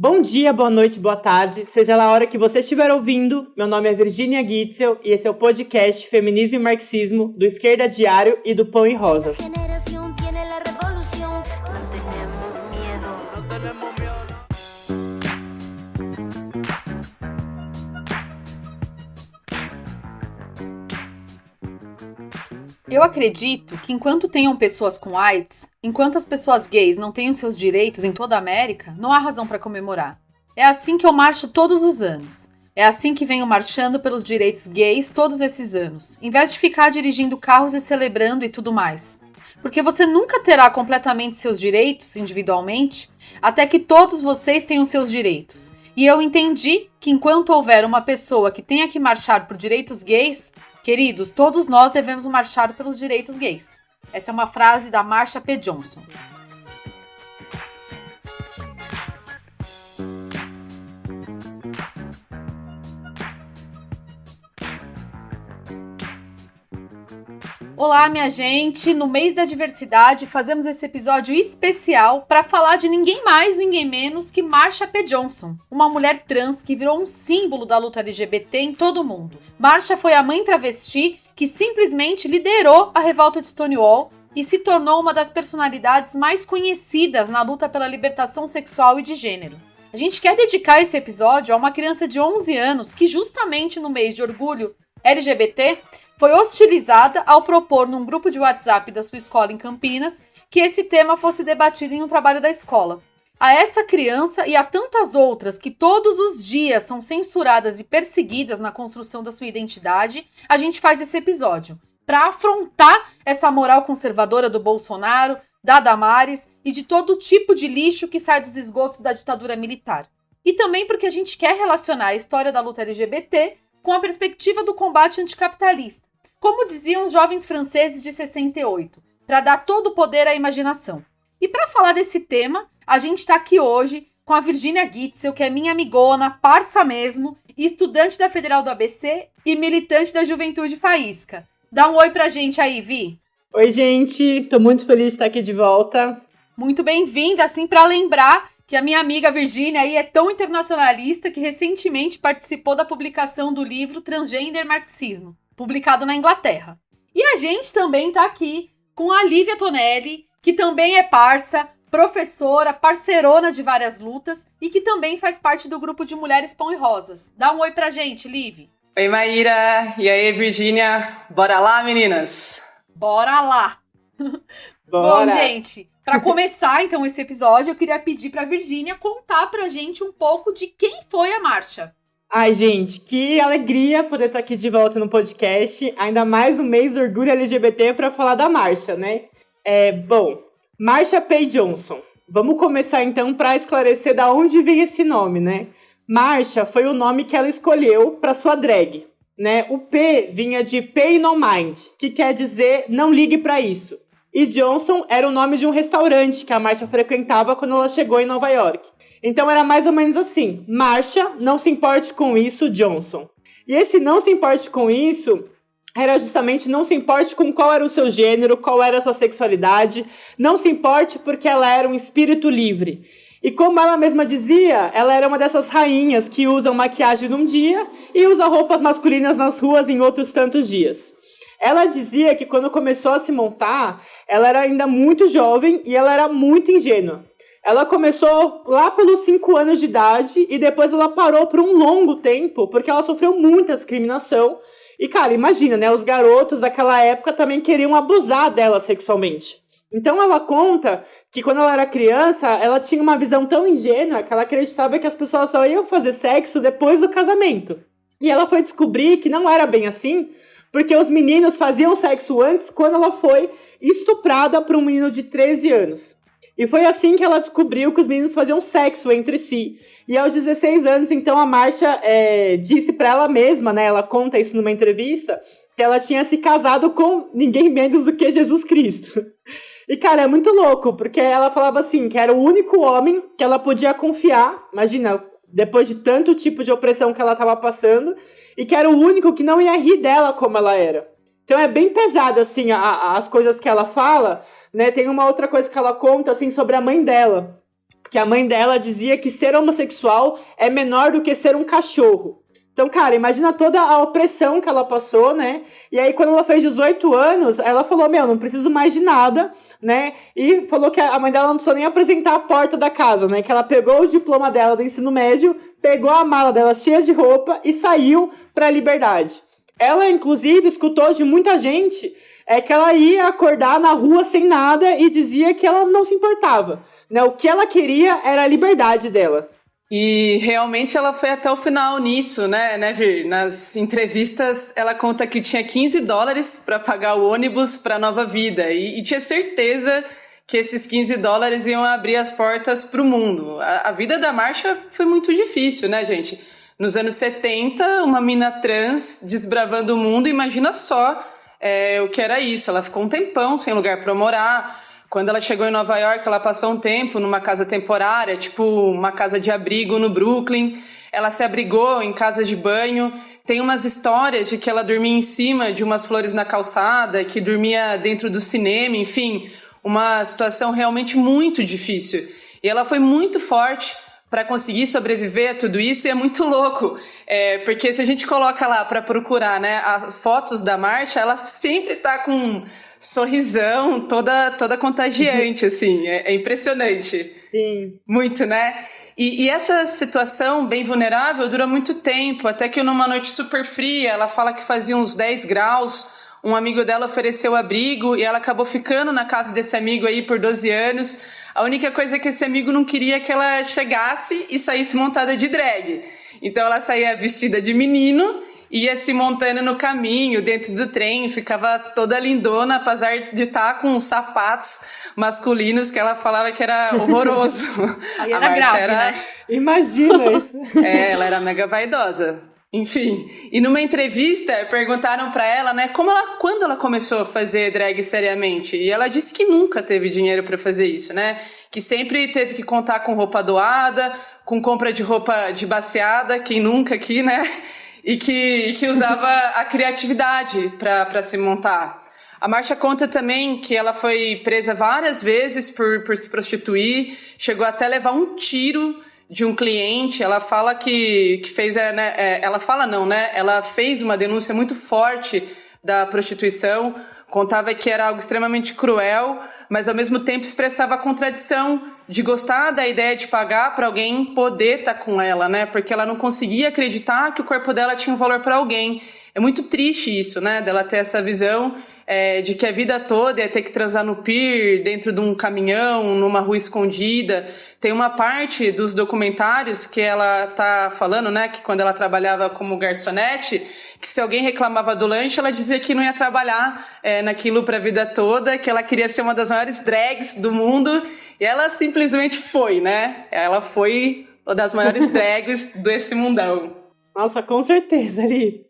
Bom dia, boa noite, boa tarde, seja lá a hora que você estiver ouvindo. Meu nome é Virginia Gitzel e esse é o podcast Feminismo e Marxismo do Esquerda Diário e do Pão e Rosas. Eu acredito que enquanto tenham pessoas com AIDS, enquanto as pessoas gays não tenham seus direitos em toda a América, não há razão para comemorar. É assim que eu marcho todos os anos. É assim que venho marchando pelos direitos gays todos esses anos, em vez de ficar dirigindo carros e celebrando e tudo mais. Porque você nunca terá completamente seus direitos individualmente, até que todos vocês tenham seus direitos. E eu entendi que enquanto houver uma pessoa que tenha que marchar por direitos gays, queridos, todos nós devemos marchar pelos direitos gays. Essa é uma frase da Marsha P. Johnson. Olá, minha gente! No mês da diversidade, fazemos esse episódio especial para falar de ninguém mais, ninguém menos que Marsha P. Johnson, uma mulher trans que virou um símbolo da luta LGBT em todo o mundo. Marsha foi a mãe travesti que simplesmente liderou a revolta de Stonewall e se tornou uma das personalidades mais conhecidas na luta pela libertação sexual e de gênero. A gente quer dedicar esse episódio a uma criança de 11 anos que, justamente no mês de orgulho LGBT, foi hostilizada ao propor num grupo de WhatsApp da sua escola em Campinas que esse tema fosse debatido em um trabalho da escola. A essa criança e a tantas outras que todos os dias são censuradas e perseguidas na construção da sua identidade, a gente faz esse episódio para afrontar essa moral conservadora do Bolsonaro, da Damares e de todo tipo de lixo que sai dos esgotos da ditadura militar. E também porque a gente quer relacionar a história da luta LGBT com a perspectiva do combate anticapitalista, como diziam os jovens franceses de 68, para dar todo o poder à imaginação. E para falar desse tema, a gente está aqui hoje com a Virginia Gitzel, que é minha amigona, parça mesmo, estudante da Federal do ABC e militante da Juventude Faísca. Dá um oi pra gente aí, Vi. Oi, gente, tô muito feliz de estar aqui de volta. Muito bem-vinda, assim, para lembrar que a minha amiga Virginia aí é tão internacionalista que recentemente participou da publicação do livro Transgender Marxismo, publicado na Inglaterra. E a gente também tá aqui com a Lívia Tonelli, que também é parça, professora, parceirona de várias lutas e que também faz parte do grupo de Mulheres Pão e Rosas. Dá um oi pra gente, Liv. Oi, Maíra. E aí, Virginia? Bora lá, meninas? Bora lá! Bora! Bom, gente, para começar então esse episódio, eu queria pedir pra Virginia contar pra gente um pouco de quem foi a Marsha. Ai, gente, que alegria poder estar aqui de volta no podcast, ainda mais no mês do orgulho LGBT para falar da Marsha, né? Bom, Marsha P. Johnson. Vamos começar então para esclarecer da onde vem esse nome, né? Marsha foi o nome que ela escolheu para sua drag, né? O P vinha de Pay No Mind, que quer dizer não ligue para isso. E Johnson era o nome de um restaurante que a Marsha frequentava quando ela chegou em Nova York. Então era mais ou menos assim, Marsha, não se importe com isso, Johnson. E esse não se importe com isso era justamente não se importe com qual era o seu gênero, qual era a sua sexualidade, não se importe porque ela era um espírito livre. E como ela mesma dizia, ela era uma dessas rainhas que usam maquiagem num dia e usa roupas masculinas nas ruas em outros tantos dias. Ela dizia que quando começou a se montar, ela era ainda muito jovem e ela era muito ingênua. Ela começou lá pelos 5 anos de idade e depois ela parou por um longo tempo porque ela sofreu muita discriminação. E, cara, imagina, né? Os garotos daquela época também queriam abusar dela sexualmente. Então ela conta que quando ela era criança, ela tinha uma visão tão ingênua que ela acreditava que as pessoas só iam fazer sexo depois do casamento. E ela foi descobrir que não era bem assim, porque os meninos faziam sexo antes quando ela foi estuprada por um menino de 13 anos. E foi assim que ela descobriu que os meninos faziam sexo entre si. E aos 16 anos, então, a Marsha disse pra ela mesma, né? Ela conta isso numa entrevista, que ela tinha se casado com ninguém menos do que Jesus Cristo. E, cara, é muito louco, porque ela falava assim, que era o único homem que ela podia confiar, imagina, depois de tanto tipo de opressão que ela estava passando, e que era o único que não ia rir dela como ela era. Então é bem pesado, assim, as coisas que ela fala, né? Tem uma outra coisa que ela conta, assim, sobre a mãe dela. que a mãe dela dizia que ser homossexual é menor do que ser um cachorro. Então, cara, imagina toda a opressão que ela passou, né? E aí, quando ela fez 18 anos, ela falou, não preciso mais de nada, né? E falou que a mãe dela não precisou nem apresentar a porta da casa, né? Que ela pegou o diploma dela do ensino médio, pegou a mala dela cheia de roupa e saiu pra liberdade. Ela, inclusive, escutou de muita gente que ela ia acordar na rua sem nada e dizia que ela não se importava, né? O que ela queria era a liberdade dela. E realmente ela foi até o final nisso, né, Vir? Nas entrevistas ela conta que tinha $15 para pagar o ônibus para a nova vida e tinha certeza que esses $15 iam abrir as portas para o mundo. A vida da Marsha foi muito difícil, né, gente? Nos anos 70, uma mina trans desbravando o mundo, imagina só o que era isso. Ela ficou um tempão sem lugar para morar. Quando ela chegou em Nova York, ela passou um tempo numa casa temporária, tipo uma casa de abrigo no Brooklyn. Ela se abrigou em casas de banho. Tem umas histórias de que ela dormia em cima de umas flores na calçada, que dormia dentro do cinema, enfim, uma situação realmente muito difícil. E ela foi muito forte para conseguir sobreviver a tudo isso, e é muito louco, porque se a gente coloca lá para procurar, né, as fotos da Marsha, ela sempre tá com um sorrisão, toda contagiante, assim, é impressionante. Sim. Muito, né? E essa situação bem vulnerável dura muito tempo, até que numa noite super fria, ela fala que fazia uns 10 graus, um amigo dela ofereceu abrigo e ela acabou ficando na casa desse amigo aí por 12 anos. A única coisa é que esse amigo não queria que ela chegasse e saísse montada de drag. Então ela saía vestida de menino, ia se montando no caminho, dentro do trem, ficava toda lindona, apesar de estar com uns sapatos masculinos que ela falava que era horroroso. Aí era grave, né? Imagina isso. Ela era mega vaidosa. Enfim, e numa entrevista perguntaram pra ela, né, quando ela começou a fazer drag seriamente, e ela disse que nunca teve dinheiro pra fazer isso, né, que sempre teve que contar com roupa doada, com compra de roupa de baseada, quem nunca aqui, né, e que usava a criatividade pra se montar. A Marsha conta também que ela foi presa várias vezes por se prostituir, chegou até a levar um tiro de um cliente. Ela fala que fez, ela fez uma denúncia muito forte da prostituição, contava que era algo extremamente cruel, mas ao mesmo tempo expressava a contradição de gostar da ideia de pagar para alguém poder estar com ela, né? Porque ela não conseguia acreditar que o corpo dela tinha um valor para alguém. É muito triste isso, né? Dela ter essa visão de que a vida toda ia ter que transar no pier, dentro de um caminhão, numa rua escondida. Tem uma parte dos documentários que ela tá falando, né, que quando ela trabalhava como garçonete, que se alguém reclamava do lanche, ela dizia que não ia trabalhar naquilo pra vida toda, que ela queria ser uma das maiores drags do mundo, e ela simplesmente foi, né? Ela foi uma das maiores drags desse mundão. Nossa, com certeza, ali.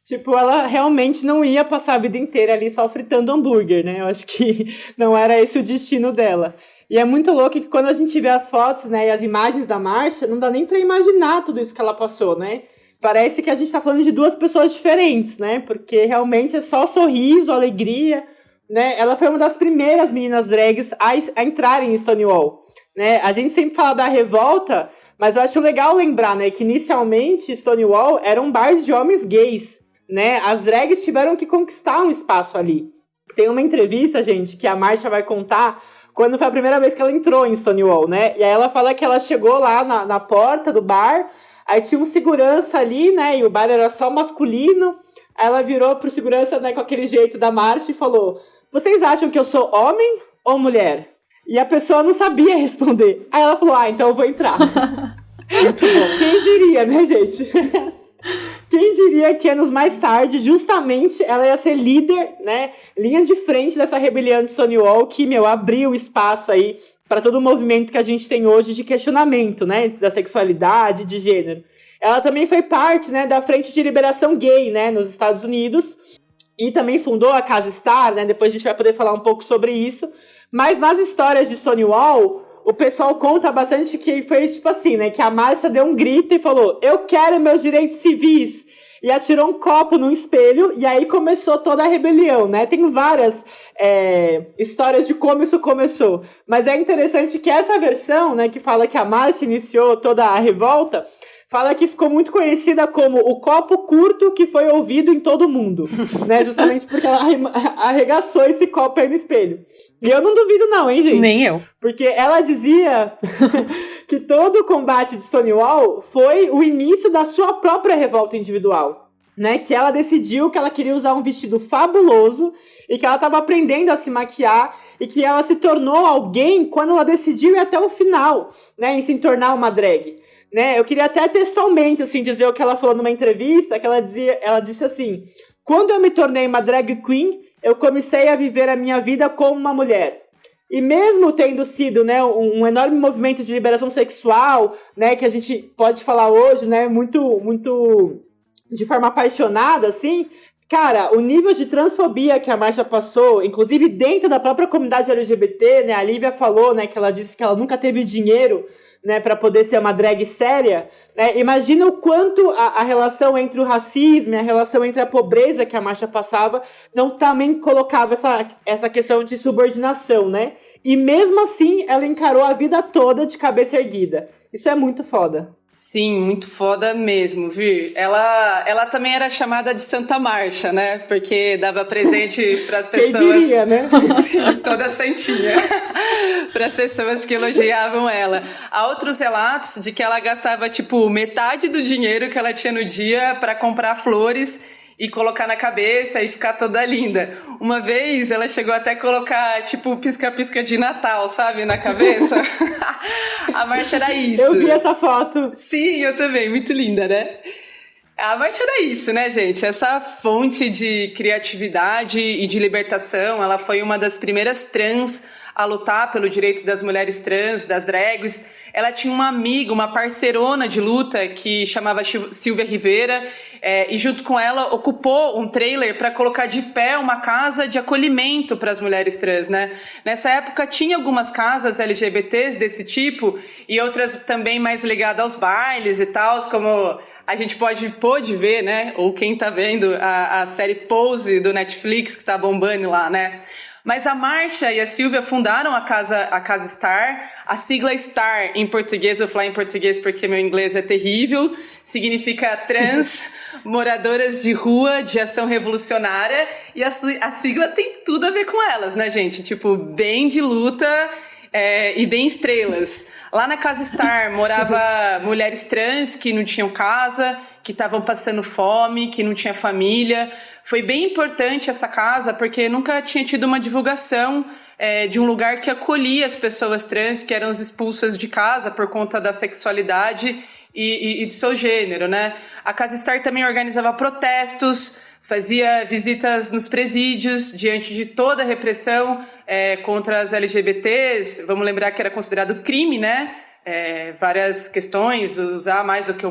Tipo, ela realmente não ia passar a vida inteira ali só fritando hambúrguer, né? Eu acho que não era esse o destino dela. E é muito louco que quando a gente vê as fotos, né, e as imagens da Marsha, não dá nem pra imaginar tudo isso que ela passou, né? Parece que a gente tá falando de duas pessoas diferentes, né? Porque realmente é só sorriso, alegria, né? Ela foi uma das primeiras meninas drags a entrarem em Stonewall, né? A gente sempre fala da revolta, mas eu acho legal lembrar, né, que inicialmente Stonewall era um bar de homens gays, né? As drags tiveram que conquistar um espaço ali. Tem uma entrevista, gente, que a Marsha vai contar quando foi a primeira vez que ela entrou em Stonewall, né? E aí ela fala que ela chegou lá na porta do bar, aí tinha um segurança ali, né? E o bar era só masculino. Aí ela virou pro segurança, né, com aquele jeito da Marsha e falou: "Vocês acham que eu sou homem ou mulher?" E a pessoa não sabia responder. Aí ela falou: "Ah, então eu vou entrar." Muito bom. Quem diria, né, gente? Quem diria que anos mais tarde, justamente, ela ia ser líder, né, linha de frente dessa rebelião de Stonewall, que, abriu espaço aí para todo o movimento que a gente tem hoje de questionamento, né, da sexualidade, de gênero. Ela também foi parte, né, da Frente de Liberação Gay, né, nos Estados Unidos, e também fundou a Casa Star, né, depois a gente vai poder falar um pouco sobre isso. Mas nas histórias de Stonewall, o pessoal conta bastante que foi tipo assim, né? Que a Marsha deu um grito e falou: "Eu quero meus direitos civis". e atirou um copo no espelho, e aí começou toda a rebelião, né? Tem várias histórias de como isso começou, mas é interessante que essa versão, né, que fala que a Marcia iniciou toda a revolta, fala que ficou muito conhecida como o copo curto que foi ouvido em todo mundo, né? Justamente porque ela arregaçou esse copo aí no espelho. E eu não duvido não, hein, gente? Nem eu. Porque ela dizia que todo o combate de Stonewall foi o início da sua própria revolta individual, né? Que ela decidiu que ela queria usar um vestido fabuloso e que ela estava aprendendo a se maquiar e que ela se tornou alguém quando ela decidiu ir até o final, né? Em se tornar uma drag. Né, eu queria até textualmente assim, dizer o que ela falou numa entrevista, que ela disse assim: quando eu me tornei uma drag queen, eu comecei a viver a minha vida como uma mulher. E mesmo tendo sido, né, um enorme movimento de liberação sexual, né, que a gente pode falar hoje, né, muito de forma apaixonada, assim, cara, o nível de transfobia que a Marcia passou, inclusive dentro da própria comunidade LGBT, né, a Lívia falou, né, que ela disse que ela nunca teve dinheiro, né, para poder ser uma drag séria, né? Imagina o quanto a relação entre o racismo e a relação entre a pobreza que a Marcia passava não também colocava essa questão de subordinação, né? E mesmo assim, ela encarou a vida toda de cabeça erguida. Isso é muito foda. Sim, muito foda mesmo, Vir. Ela também era chamada de Santa Marcha, né? Porque dava presente para as pessoas. Quem diria, né? Sim, toda santinha. Para as pessoas que elogiavam ela. Há outros relatos de que ela gastava, tipo, metade do dinheiro que ela tinha no dia para comprar flores e colocar na cabeça e ficar toda linda. Uma vez ela chegou até a colocar, tipo, pisca-pisca de Natal, sabe, na cabeça. A Marcia era isso. Eu vi essa foto. Sim, eu também. Muito linda, né? A Marcia era isso, né, gente? Essa fonte de criatividade e de libertação, ela foi uma das primeiras trans a lutar pelo direito das mulheres trans, das drags. Ela tinha uma amiga, uma parceirona de luta que chamava Silvia Rivera, e junto com ela ocupou um trailer para colocar de pé uma casa de acolhimento para as mulheres trans, né? Nessa época tinha algumas casas LGBTs desse tipo e outras também mais ligadas aos bailes e tal, como a gente pôde ver, né? Ou quem tá vendo a série Pose do Netflix que tá bombando lá, né? Mas a Marcia e a Silvia fundaram a Casa Star. A sigla Star, em português, vou falar em português porque meu inglês é terrível, significa Trans Moradoras de Rua de Ação Revolucionária. E a sigla tem tudo a ver com elas, né, gente? Tipo, bem de luta e bem estrelas. Lá na Casa Star morava mulheres trans que não tinham casa, que estavam passando fome, que não tinha família. Foi bem importante essa casa porque nunca tinha tido uma divulgação de um lugar que acolhia as pessoas trans que eram expulsas de casa por conta da sexualidade e do seu gênero, né? A Casa Star também organizava protestos, fazia visitas nos presídios diante de toda a repressão contra as LGBTs. Vamos lembrar que era considerado crime, né? Várias questões, usar mais do que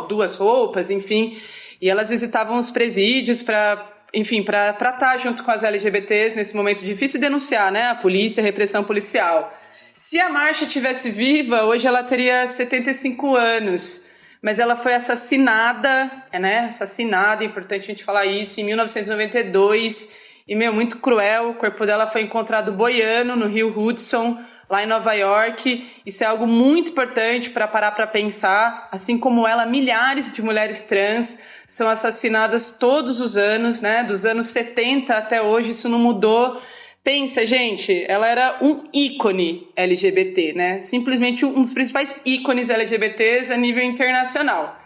duas roupas, enfim. E elas visitavam os presídios para estar junto com as LGBTs nesse momento difícil de denunciar, né? A polícia, a repressão policial. Se a Marcia tivesse viva, hoje ela teria 75 anos. Mas ela foi assassinada, né? Assassinada, é importante a gente falar isso, em 1992. E, muito cruel, o corpo dela foi encontrado boiando no rio Hudson, lá em Nova York. Isso é algo muito importante para parar para pensar. Assim como ela, milhares de mulheres trans são assassinadas todos os anos, né? Dos anos 70 até hoje, isso não mudou. Pensa, gente, ela era um ícone LGBT, né? Simplesmente um dos principais ícones LGBTs a nível internacional.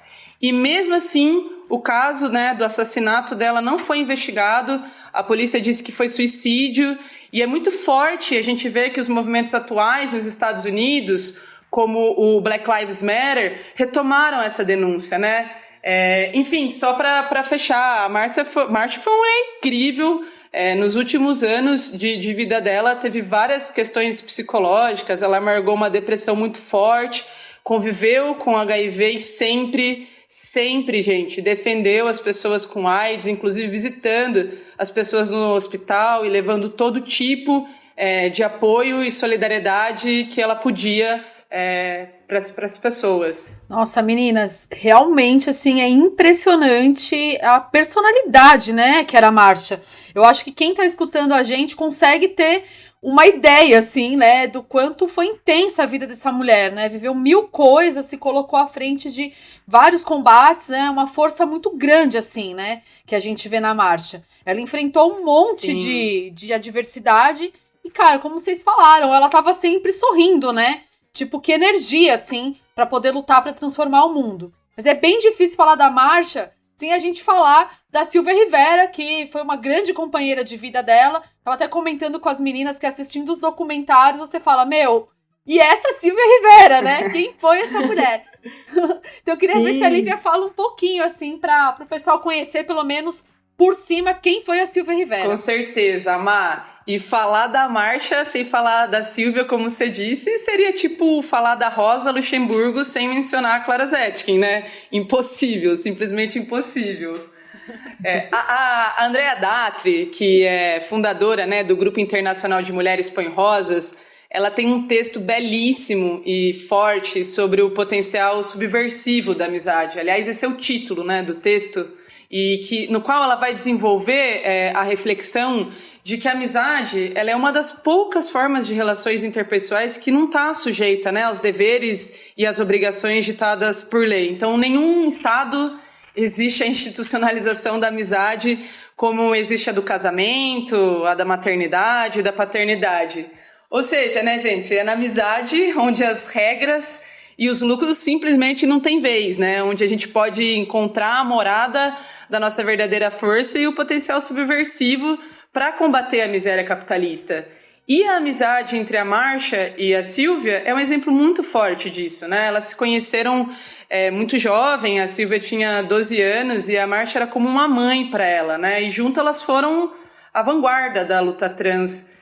E mesmo assim, o caso, né, do assassinato dela não foi investigado. A polícia disse que foi suicídio. E é muito forte a gente ver que os movimentos atuais nos Estados Unidos, como o Black Lives Matter, retomaram essa denúncia, né? Enfim, só para fechar, a Marcia foi uma mulher incrível. Nos últimos anos de vida dela, teve várias questões psicológicas, ela amargou uma depressão muito forte, conviveu com HIV e sempre, gente, defendeu as pessoas com AIDS, inclusive visitando as pessoas no hospital e levando todo tipo de apoio e solidariedade que ela podia para as pessoas. Nossa, meninas, realmente, assim, é impressionante a personalidade, né, que era a Marcia. Eu acho que quem tá escutando a gente consegue ter uma ideia, assim, né, do quanto foi intensa a vida dessa mulher, né, viveu 1000 coisas, se colocou à frente de vários combates, né, uma força muito grande, assim, né, que a gente vê na Marcia. Ela enfrentou um monte de adversidade e, cara, como vocês falaram, ela tava sempre sorrindo, né, tipo, que energia, assim, pra poder lutar pra transformar o mundo. Mas é bem difícil falar da Marcia sem a gente falar da Silvia Rivera, que foi uma grande companheira de vida dela. Tava até comentando com as meninas que assistindo os documentários, você fala, meu, e essa Silvia Rivera, né? Quem foi essa mulher? Então eu queria ver se a Lívia fala um pouquinho, assim, para o pessoal conhecer, pelo menos por cima, quem foi a Silvia Rivera. Com certeza, Má. E falar da Marcia sem falar da Silvia, como você disse, seria tipo falar da Rosa Luxemburgo sem mencionar a Clara Zetkin, né? Impossível, simplesmente impossível. A Andrea Datri, que é fundadora, né, do Grupo Internacional de Mulheres Põe Rosas, ela tem um texto belíssimo e forte sobre o potencial subversivo da amizade. Aliás, esse é o título, né, do texto, e no qual ela vai desenvolver a reflexão de que a amizade ela é uma das poucas formas de relações interpessoais que não está sujeita, né, aos deveres e às obrigações ditadas por lei. Então, nenhum Estado existe a institucionalização da amizade como existe a do casamento, a da maternidade e da paternidade. Ou seja, né, gente, é na amizade onde as regras e os lucros simplesmente não têm vez, né? Onde a gente pode encontrar a morada da nossa verdadeira força e o potencial subversivo para combater a miséria capitalista. E a amizade entre a Marcia e a Silvia é um exemplo muito forte disso, né? Elas se conheceram muito jovem, a Silvia tinha 12 anos e a Marcia era como uma mãe para ela, né? E juntas elas foram a vanguarda da luta trans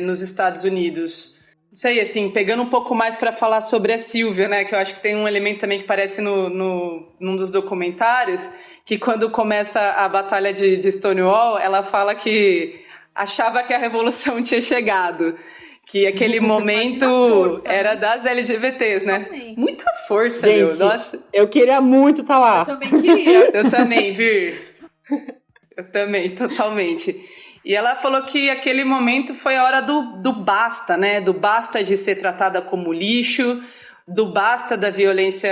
nos Estados Unidos. Não sei, assim, pegando um pouco mais para falar sobre a Silvia, né? Que eu acho que tem um elemento também que aparece num dos documentários, que quando começa a Batalha de Stonewall, ela fala que achava que a revolução tinha chegado. Que aquele momento força, era das LGBTs, né? Realmente. Muita força, gente, meu. Nossa. Eu queria muito estar lá. Eu também queria. Eu também, Vir. Eu também, totalmente. E ela falou que aquele momento foi a hora do basta, né? Do basta de ser tratada como lixo, do basta da violência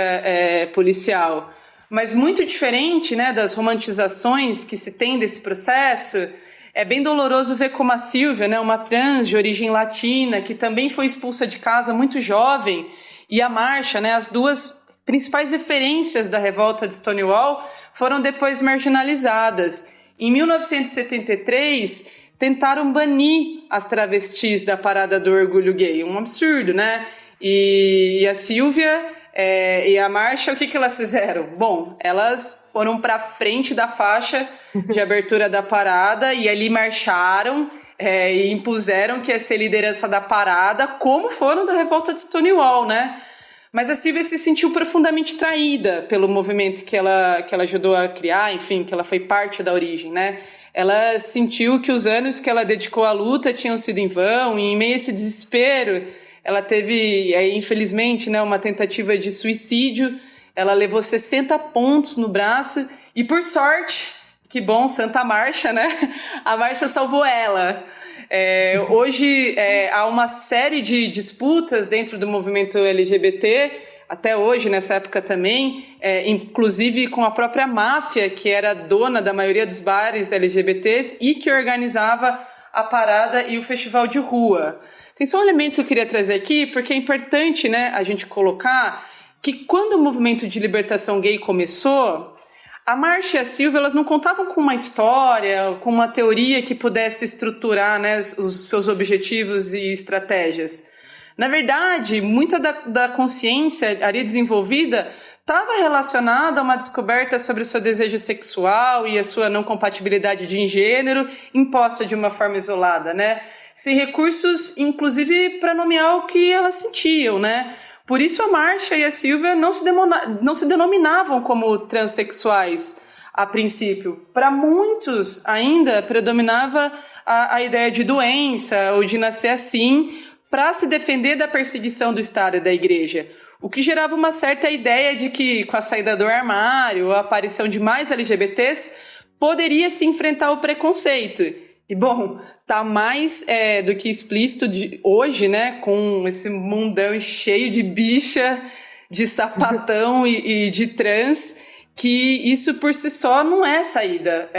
policial. Mas muito diferente, né, das romantizações que se tem desse processo. É bem doloroso ver como a Silvia, né, uma trans de origem latina, que também foi expulsa de casa muito jovem, e a Marcia, né, as duas principais referências da revolta de Stonewall, foram depois marginalizadas. Em 1973, tentaram banir as travestis da Parada do Orgulho Gay, um absurdo, né? E a Silvia e a Marcia, o que elas fizeram? Bom, elas foram para frente da faixa de abertura da parada e ali marcharam e impuseram que ia ser liderança da parada, como foram da revolta de Stonewall, né? Mas a Silvia se sentiu profundamente traída pelo movimento que ela ajudou a criar, enfim, que ela foi parte da origem, né? Ela sentiu que os anos que ela dedicou à luta tinham sido em vão, e em meio a esse desespero, ela teve, infelizmente, né, uma tentativa de suicídio. Ela levou 60 pontos no braço e, por sorte, que bom, Santa Marcia, né? A Marcia salvou ela. Hoje há uma série de disputas dentro do movimento LGBT, até hoje, nessa época também, inclusive com a própria máfia, que era dona da maioria dos bares LGBTs e que organizava a parada e o festival de rua. Tem só um elemento que eu queria trazer aqui, porque é importante, né, a gente colocar que quando o movimento de libertação gay começou, a Marcia e a Silvia, elas não contavam com uma história, com uma teoria que pudesse estruturar, né, os seus objetivos e estratégias. Na verdade, muita da consciência ali desenvolvida estava relacionada a uma descoberta sobre o seu desejo sexual e a sua não compatibilidade de gênero imposta de uma forma isolada, né? Sem recursos, inclusive, para nomear o que elas sentiam, né? Por isso a Marcia e a Silvia não se denominavam como transexuais a princípio. Para muitos ainda predominava a ideia de doença ou de nascer assim para se defender da perseguição do Estado e da Igreja. o que gerava uma certa ideia de que, com a saída do armário, a aparição de mais LGBTs, poderia se enfrentar o preconceito. E, bom, tá mais do que explícito hoje, né, com esse mundão cheio de bicha, de sapatão e de trans, que isso por si só não é saída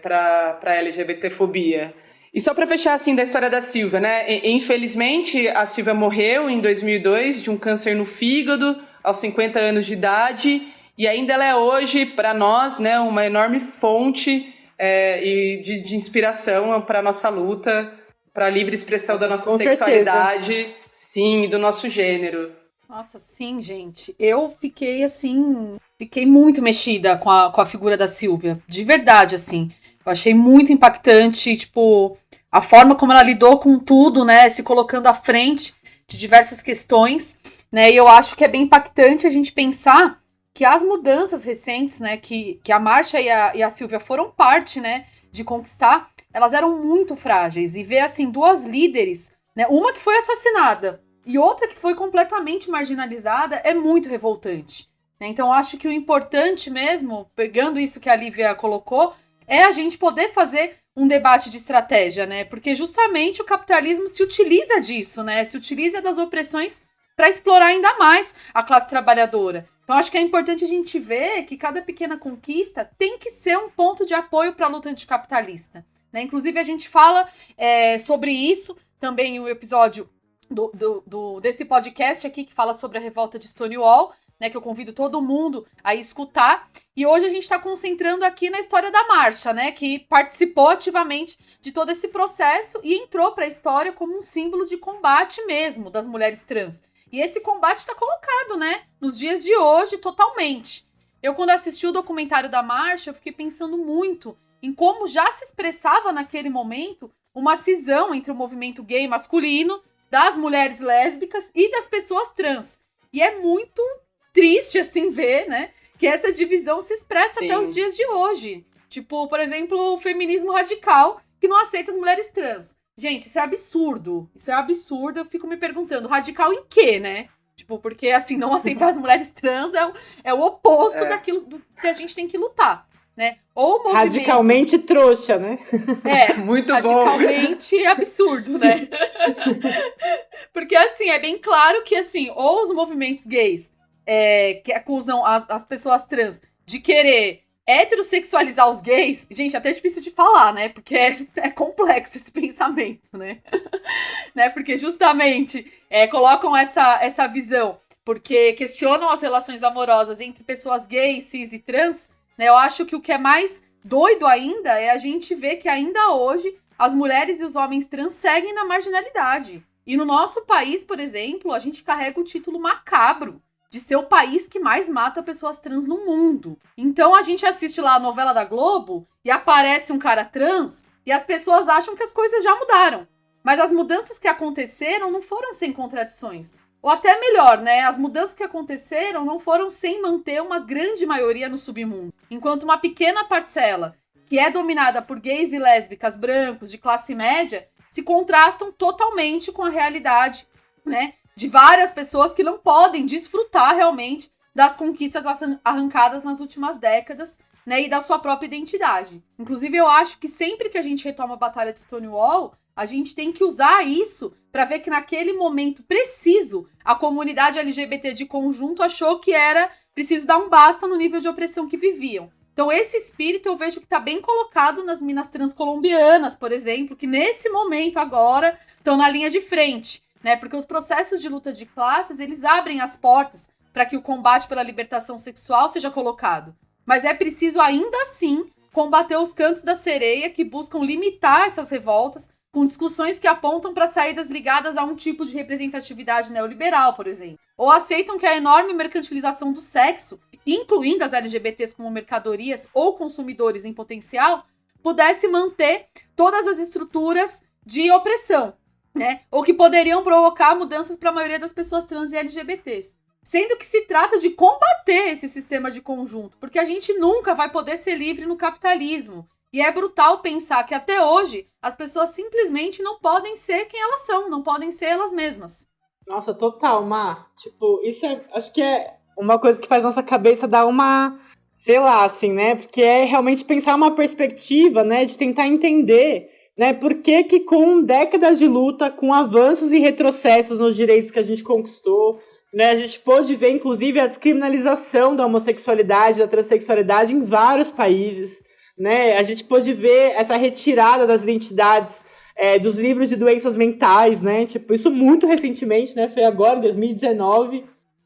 para a LGBTfobia. E só para fechar, assim, da história da Silvia, né? Infelizmente, a Silvia morreu em 2002 de um câncer no fígado, aos 50 anos de idade, e ainda ela é hoje, para nós, né, uma enorme fonte de inspiração para a nossa luta, para a livre expressão da nossa sexualidade, certeza. Sim, e do nosso gênero. Nossa, sim, gente. Eu fiquei, assim, muito mexida com a figura da Silvia, de verdade, assim. Eu achei muito impactante, tipo, a forma como ela lidou com tudo, né, se colocando à frente de diversas questões, né, e eu acho que é bem impactante a gente pensar que as mudanças recentes, né, que a Marcia e a Silvia foram parte, né, de conquistar, elas eram muito frágeis, e ver, assim, duas líderes, né, uma que foi assassinada e outra que foi completamente marginalizada é muito revoltante, né, então eu acho que o importante mesmo, pegando isso que a Lívia colocou, é a gente poder fazer um debate de estratégia, né? Porque justamente o capitalismo se utiliza disso, né? Se utiliza das opressões para explorar ainda mais a classe trabalhadora. Então, acho que é importante a gente ver que cada pequena conquista tem que ser um ponto de apoio para a luta anticapitalista, né? Inclusive, a gente fala sobre isso também em um episódio desse podcast aqui que fala sobre a revolta de Stonewall, né, que eu convido todo mundo a escutar. E hoje a gente está concentrando aqui na história da Marcia, né, que participou ativamente de todo esse processo e entrou para a história como um símbolo de combate mesmo das mulheres trans. E esse combate está colocado, né, nos dias de hoje totalmente. Eu, quando assisti o documentário da Marcia, eu fiquei pensando muito em como já se expressava naquele momento uma cisão entre o movimento gay masculino, das mulheres lésbicas e das pessoas trans. E é muito triste, assim, ver, né, que essa divisão se expressa Sim. até os dias de hoje. Tipo, por exemplo, o feminismo radical, que não aceita as mulheres trans. Gente, isso é absurdo. Isso é absurdo. Eu fico me perguntando, radical em quê, né? Tipo, porque, assim, não aceitar as mulheres trans é o oposto daquilo que a gente tem que lutar, né? Ou o movimento... Radicalmente trouxa, né? Muito radicalmente bom. absurdo, né? Porque, assim, é bem claro que, assim, ou os movimentos gays que acusam as pessoas trans de querer heterossexualizar os gays, gente, até é difícil de falar, né? Porque é complexo esse pensamento, né? Né? Porque justamente colocam essa visão, porque questionam as relações amorosas entre pessoas gays, cis e trans, né? Eu acho que o que é mais doido ainda é a gente ver que ainda hoje as mulheres e os homens trans seguem na marginalidade. E no nosso país, por exemplo, a gente carrega o título macabro de ser o país que mais mata pessoas trans no mundo. Então a gente assiste lá a novela da Globo e aparece um cara trans e as pessoas acham que as coisas já mudaram. Mas as mudanças que aconteceram não foram sem contradições. Ou até melhor, né? As mudanças que aconteceram não foram sem manter uma grande maioria no submundo. Enquanto uma pequena parcela, que é dominada por gays e lésbicas brancos de classe média, se contrastam totalmente com a realidade, né, de várias pessoas que não podem desfrutar realmente das conquistas arrancadas nas últimas décadas, né, e da sua própria identidade. Inclusive, eu acho que sempre que a gente retoma a Batalha de Stonewall, a gente tem que usar isso para ver que naquele momento preciso, a comunidade LGBT de conjunto achou que era preciso dar um basta no nível de opressão que viviam. Então, esse espírito eu vejo que está bem colocado nas minas trans colombianas, por exemplo, que nesse momento agora estão na linha de frente, né? Porque os processos de luta de classes, eles abrem as portas para que o combate pela libertação sexual seja colocado. Mas é preciso, ainda assim, combater os cantos da sereia que buscam limitar essas revoltas com discussões que apontam para saídas ligadas a um tipo de representatividade neoliberal, por exemplo. Ou aceitam que a enorme mercantilização do sexo, incluindo as LGBTs como mercadorias ou consumidores em potencial, pudesse manter todas as estruturas de opressão, né? Ou que poderiam provocar mudanças para a maioria das pessoas trans e LGBTs. Sendo que se trata de combater esse sistema de conjunto, porque a gente nunca vai poder ser livre no capitalismo. E é brutal pensar que até hoje as pessoas simplesmente não podem ser quem elas são, não podem ser elas mesmas. Nossa, total, Má. Tipo, isso acho que é uma coisa que faz nossa cabeça dar uma, sei lá, assim, né? Porque é realmente pensar uma perspectiva, né? De tentar entender, né? Por que com décadas de luta, com avanços e retrocessos nos direitos que a gente conquistou, né? A gente pôde ver, inclusive, a descriminalização da homossexualidade, da transexualidade em vários países, né? A gente pôde ver essa retirada das identidades dos livros de doenças mentais, né? Tipo, isso muito recentemente, né? Foi agora, em 2019.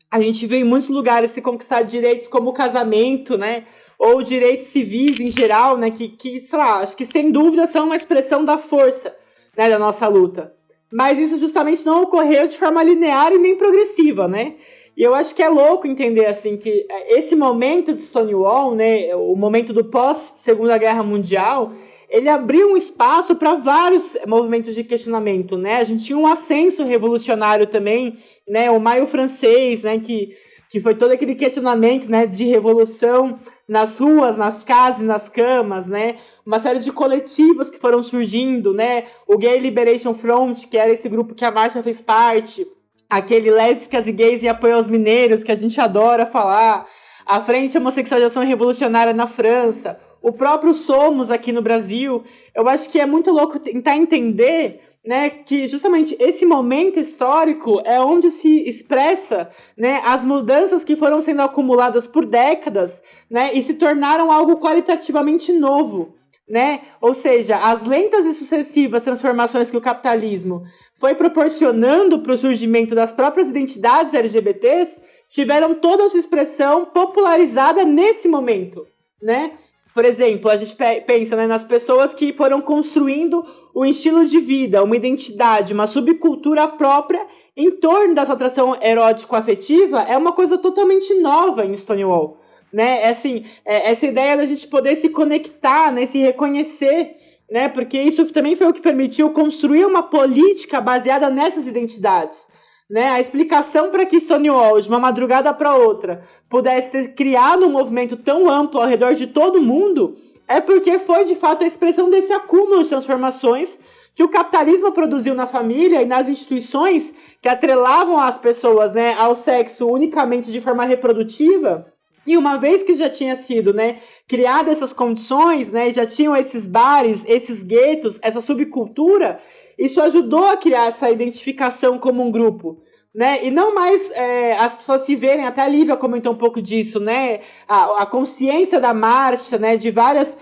A gente vê em muitos lugares se conquistar direitos como o casamento, né? Ou direitos civis em geral, né? Que, sei lá, acho que sem dúvida são uma expressão da força, né? Da nossa luta. Mas isso justamente não ocorreu de forma linear e nem progressiva, né? E eu acho que é louco entender, assim, que esse momento de Stonewall, né? O momento do pós-Segunda Guerra Mundial, ele abriu um espaço para vários movimentos de questionamento, né? A gente tinha um ascenso revolucionário também, né? O Maio Francês, né? Que foi todo aquele questionamento, né? De revolução nas ruas, nas casas, nas camas, né? Uma série de coletivos que foram surgindo, né? O Gay Liberation Front, que era esse grupo que a Marcha fez parte, aquele Lésbicas e Gays em Apoio aos Mineiros, que a gente adora falar, a Frente Homossexualização Revolucionária na França, o próprio Somos aqui no Brasil. Eu acho que é muito louco tentar entender, né, que justamente esse momento histórico é onde se expressa, né, as mudanças que foram sendo acumuladas por décadas, né, e se tornaram algo qualitativamente novo, né? Ou seja, as lentas e sucessivas transformações que o capitalismo foi proporcionando para o surgimento das próprias identidades LGBTs tiveram toda a sua expressão popularizada nesse momento, né? Por exemplo, a gente pensa, né, nas pessoas que foram construindo um estilo de vida, uma identidade, uma subcultura própria em torno da sua atração erótico-afetiva, é uma coisa totalmente nova em Stonewall, né? Assim, essa ideia da gente poder se conectar, né, se reconhecer, né? Porque isso também foi o que permitiu construir uma política baseada nessas identidades. Né, a explicação para que Stonewall, de uma madrugada para outra, pudesse ter criado um movimento tão amplo ao redor de todo mundo é porque foi, de fato, a expressão desse acúmulo de transformações que o capitalismo produziu na família e nas instituições que atrelavam as pessoas, né, ao sexo unicamente de forma reprodutiva. E uma vez que já tinha sido, né, criadas essas condições, né, já tinham esses bares, esses guetos, essa subcultura, isso ajudou a criar essa identificação como um grupo, né? E não mais as pessoas se verem, até a Lívia comentou um pouco disso, né? A consciência da marcha, né, de várias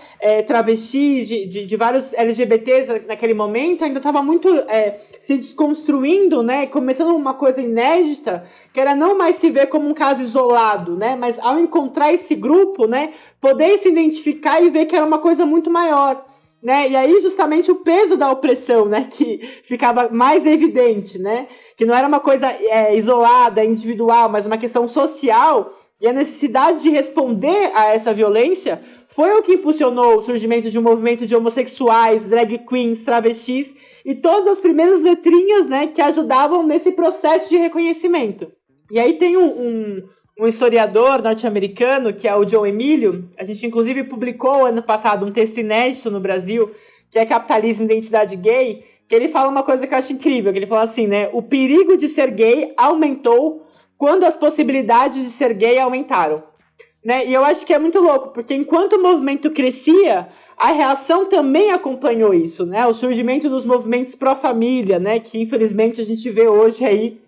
travestis, de vários LGBTs naquele momento, ainda estava muito se desconstruindo, né? Começando uma coisa inédita, que era não mais se ver como um caso isolado, né? Mas ao encontrar esse grupo, né, poder se identificar e ver que era uma coisa muito maior. Né? E aí justamente o peso da opressão, né, que ficava mais evidente, né, que não era uma coisa isolada, individual, mas uma questão social, e a necessidade de responder a essa violência foi o que impulsionou o surgimento de um movimento de homossexuais, drag queens, travestis e todas as primeiras letrinhas, né, que ajudavam nesse processo de reconhecimento. E aí tem um historiador norte-americano, que é o John Emilio. A gente, inclusive, publicou ano passado um texto inédito no Brasil, que é Capitalismo e Identidade Gay, que ele fala uma coisa que eu acho incrível, que ele fala assim, né, o perigo de ser gay aumentou quando as possibilidades de ser gay aumentaram. Né? E eu acho que é muito louco, porque enquanto o movimento crescia, a reação também acompanhou isso, né? O surgimento dos movimentos pró-família, né, que infelizmente a gente vê hoje aí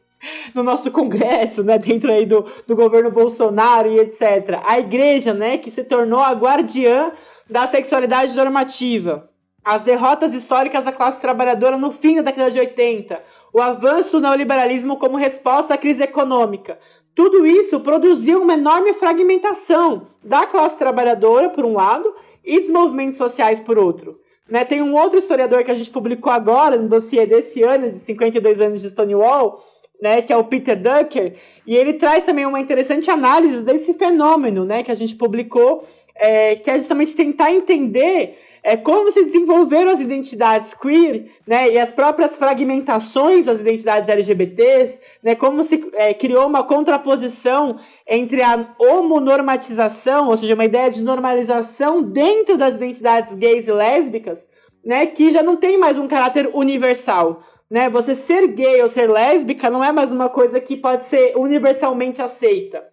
no nosso Congresso, né, dentro aí do governo Bolsonaro e etc. A igreja, né, que se tornou a guardiã da sexualidade normativa. As derrotas históricas da classe trabalhadora no fim da década de 80. O avanço do neoliberalismo como resposta à crise econômica. Tudo isso produziu uma enorme fragmentação da classe trabalhadora, por um lado, e dos movimentos sociais, por outro. Né, tem um outro historiador que a gente publicou agora, no dossiê desse ano, de 52 anos de Stonewall, né, que é o Peter Drucker, e ele traz também uma interessante análise desse fenômeno, né, que a gente publicou, que é justamente tentar entender como se desenvolveram as identidades queer, né, e as próprias fragmentações das identidades LGBTs, né, como se criou uma contraposição entre a homonormatização, ou seja, uma ideia de normalização dentro das identidades gays e lésbicas, né, que já não tem mais um caráter universal. né? Você ser gay ou ser lésbica não é mais uma coisa que pode ser universalmente aceita.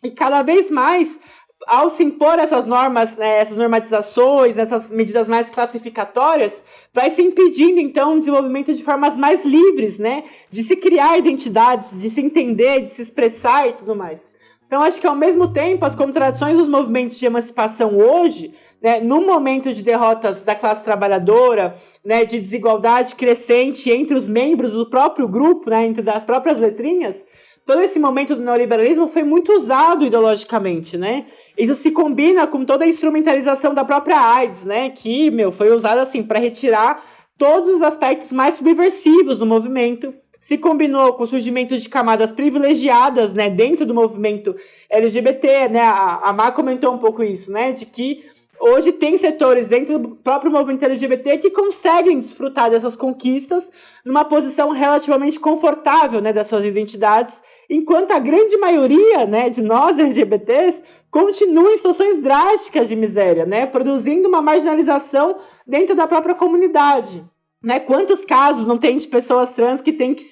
E cada vez mais, ao se impor essas normas, essas normatizações, essas medidas mais classificatórias, vai se impedindo, então, o desenvolvimento de formas mais livres, né? De se criar identidades, de se entender, de se expressar e tudo mais. Então, acho que, ao mesmo tempo, as contradições dos movimentos de emancipação hoje, né, no momento de derrotas da classe trabalhadora, né, de desigualdade crescente entre os membros do próprio grupo, né, entre as próprias letrinhas, todo esse momento do neoliberalismo foi muito usado ideologicamente, né? Isso se combina com toda a instrumentalização da própria AIDS, né? Que, foi usada assim para retirar todos os aspectos mais subversivos do movimento. Se combinou com o surgimento de camadas privilegiadas, né, dentro do movimento LGBT, né? A Má comentou um pouco isso, né? De que hoje tem setores dentro do próprio movimento LGBT que conseguem desfrutar dessas conquistas numa posição relativamente confortável, né, das suas identidades, enquanto a grande maioria, né, de nós LGBTs continua em situações drásticas de miséria, né, produzindo uma marginalização dentro da própria comunidade. Né? Quantos casos não tem de pessoas trans que têm que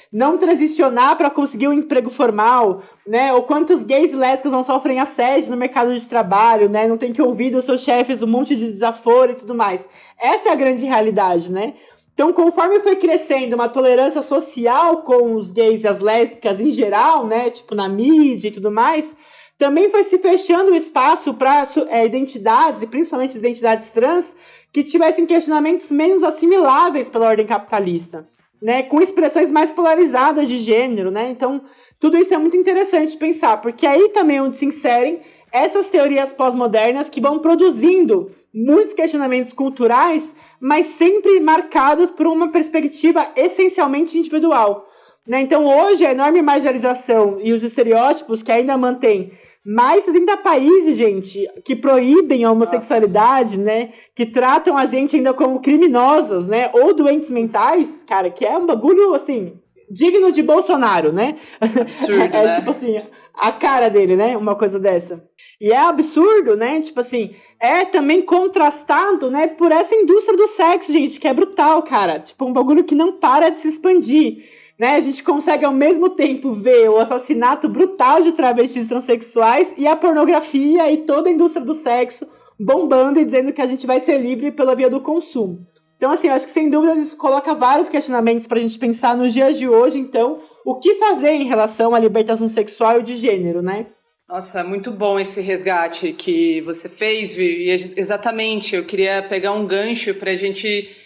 não transicionar para conseguir um emprego formal, né? Ou quantos gays e lésbicas não sofrem assédio no mercado de trabalho, né? Não tem que ouvir dos seus chefes um monte de desaforo e tudo mais. Essa é a grande realidade, né? Então, conforme foi crescendo uma tolerância social com os gays e as lésbicas em geral, né? Tipo, na mídia e tudo mais, também foi se fechando o espaço para identidades, e principalmente identidades trans, que tivessem questionamentos menos assimiláveis pela ordem capitalista, né, com expressões mais polarizadas de gênero, né? Então, tudo isso é muito interessante de pensar, porque aí também é onde se inserem essas teorias pós-modernas que vão produzindo muitos questionamentos culturais, mas sempre marcados por uma perspectiva essencialmente individual, né? Então, hoje, a enorme marginalização e os estereótipos que ainda mantêm mais de 30 países, gente, que proíbem a homossexualidade, né? Que tratam a gente ainda como criminosas, né? Ou doentes mentais, cara, que é um bagulho, assim, digno de Bolsonaro, né? Absurdo, né? Tipo assim, a cara dele, né? Uma coisa dessa. E é absurdo, né? Tipo assim, é também contrastado, né? Por essa indústria do sexo, gente, que é brutal, cara. Tipo, um bagulho que não para de se expandir. Né, a gente consegue ao mesmo tempo ver o assassinato brutal de travestis transexuais e a pornografia e toda a indústria do sexo bombando e dizendo que a gente vai ser livre pela via do consumo. Então, assim, eu acho que sem dúvida isso coloca vários questionamentos para a gente pensar nos dias de hoje, então, o que fazer em relação à libertação sexual e de gênero, né? Nossa, muito bom esse resgate que você fez, Vi. Exatamente, eu queria pegar um gancho para a gente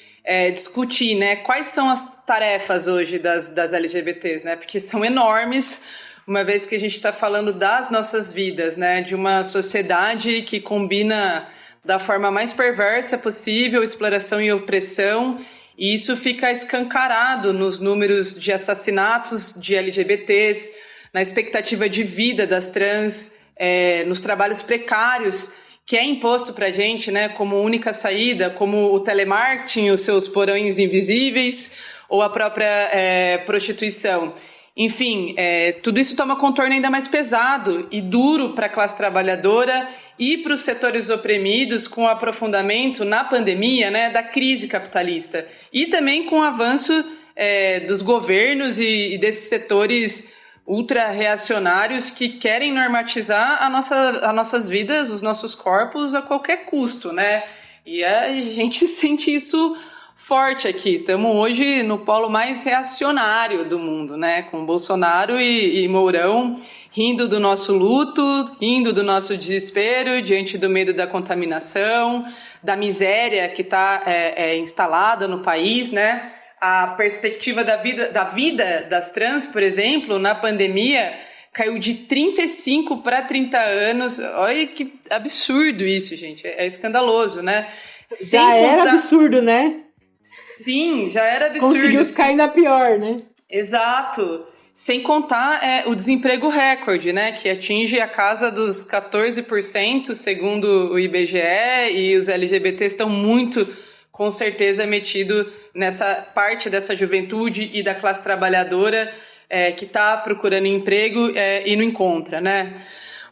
discutir, né, quais são as tarefas hoje das LGBTs, né, porque são enormes, uma vez que a gente está falando das nossas vidas, né, de uma sociedade que combina da forma mais perversa possível exploração e opressão, e isso fica escancarado nos números de assassinatos de LGBTs, na expectativa de vida das trans, nos trabalhos precários que é imposto para a gente, né, como única saída, como o telemarketing, os seus porões invisíveis, ou a própria prostituição. Enfim, tudo isso toma contorno ainda mais pesado e duro para a classe trabalhadora e para os setores oprimidos, com o aprofundamento na pandemia, né, da crise capitalista. E também com o avanço dos governos e desses setores ultra-reacionários que querem normatizar as nossas vidas, os nossos corpos a qualquer custo, né? E a gente sente isso forte aqui. Estamos hoje no polo mais reacionário do mundo, né? Com Bolsonaro e Mourão rindo do nosso luto, rindo do nosso desespero diante do medo da contaminação, da miséria que está instalada no país, né? A perspectiva da vida das trans, por exemplo, na pandemia, caiu de 35 para 30 anos. Olha que absurdo isso, gente. É escandaloso, né? Era absurdo, né? Sim, já era absurdo. Conseguiu ficar ainda pior, né? Exato. Sem contar o desemprego recorde, né? Que atinge a casa dos 14%, segundo o IBGE, e os LGBTs estão muito, com certeza, metidos nessa parte dessa juventude e da classe trabalhadora que está procurando emprego e não encontra, né?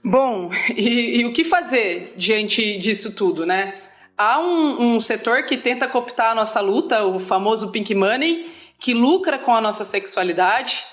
Bom, e o que fazer diante disso tudo, né? Há um setor que tenta cooptar a nossa luta, o famoso Pink Money, que lucra com a nossa sexualidade,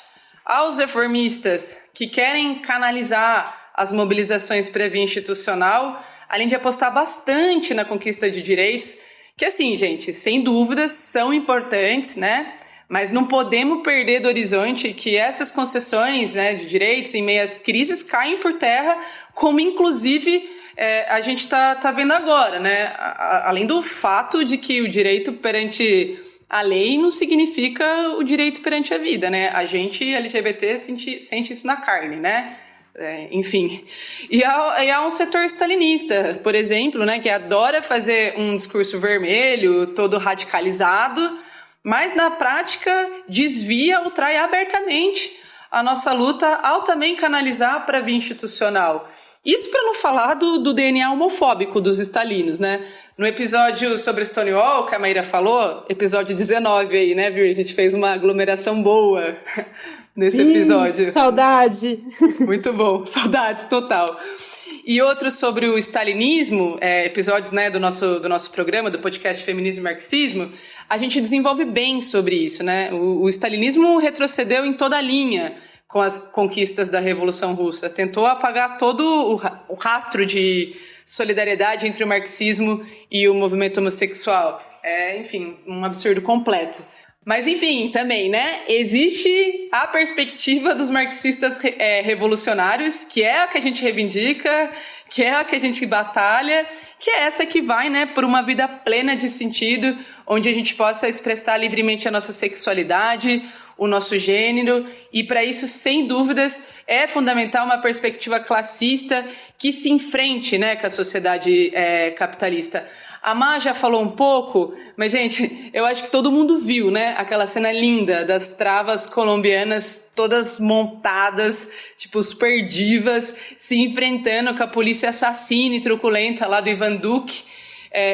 aos reformistas que querem canalizar as mobilizações para a via institucional, além de apostar bastante na conquista de direitos, que assim, gente, sem dúvidas são importantes, né? Mas não podemos perder do horizonte que essas concessões, né, de direitos em meio às crises caem por terra, como inclusive a gente tá vendo agora, né? Além do fato de que o direito perante a lei não significa o direito perante a vida, né? A gente LGBT sente isso na carne, né? Enfim. E há um setor stalinista, por exemplo, né, que adora fazer um discurso vermelho, todo radicalizado, mas na prática desvia ou trai abertamente a nossa luta ao também canalizar para a via institucional. Isso para não falar do DNA homofóbico dos stalinos, né? No episódio sobre Stonewall, que a Maíra falou, episódio 19 aí, né, viu? A gente fez uma aglomeração boa nesse episódio. Saudade! Muito bom, saudades total. E outros sobre o stalinismo, episódios, né, do nosso programa, do podcast Feminismo e Marxismo, a gente desenvolve bem sobre isso, né? O stalinismo retrocedeu em toda a linha com as conquistas da Revolução Russa, tentou apagar todo o rastro de solidariedade entre o marxismo e o movimento homossexual. Enfim, um absurdo completo. Mas, enfim, também, né, existe a perspectiva dos marxistas revolucionários, que é a que a gente reivindica, que é a que a gente batalha, que é essa que vai, né, por uma vida plena de sentido, onde a gente possa expressar livremente a nossa sexualidade, o nosso gênero, e para isso, sem dúvidas, é fundamental uma perspectiva classista que se enfrente, né, com a sociedade capitalista. A Má já falou um pouco, mas, gente, eu acho que todo mundo viu, né, aquela cena linda das travas colombianas todas montadas, tipo, super divas, se enfrentando com a polícia assassina e truculenta lá do Ivan Duque,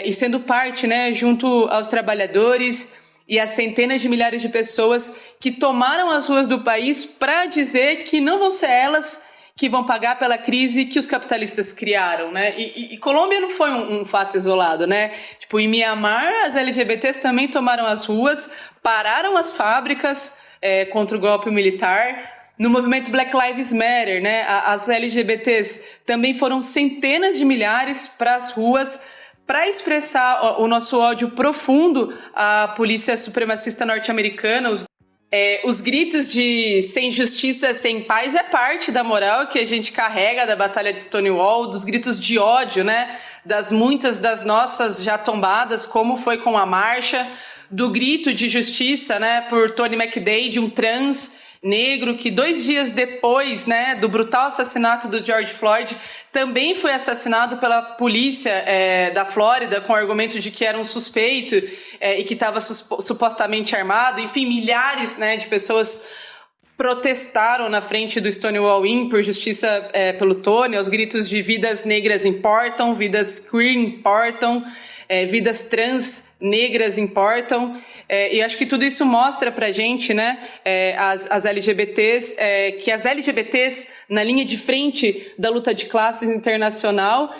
e sendo parte, né, junto aos trabalhadores e às centenas de milhares de pessoas que tomaram as ruas do país para dizer que não vão ser elas que vão pagar pela crise que os capitalistas criaram, né? E Colômbia não foi um fato isolado, né? Tipo, em Mianmar, as LGBTs também tomaram as ruas, pararam as fábricas contra o golpe militar. No movimento Black Lives Matter, né? As LGBTs também foram centenas de milhares para as ruas para expressar o nosso ódio profundo à polícia supremacista norte-americana. Os gritos de sem justiça, sem paz é parte da moral que a gente carrega da Batalha de Stonewall, dos gritos de ódio, né, das muitas das nossas já tombadas, como foi com a marcha, do grito de justiça, né, por Tony McDade, um trans negro que 2 dias depois, né, do brutal assassinato do George Floyd, também foi assassinado pela polícia da Flórida com o argumento de que era um suspeito e que estava supostamente armado. Enfim, milhares, né, de pessoas protestaram na frente do Stonewall Inn por justiça pelo Tony, aos gritos de vidas negras importam, vidas queer importam, vidas trans negras importam. E acho que tudo isso mostra pra gente, né, as LGBTs, que as LGBTs na linha de frente da luta de classes internacional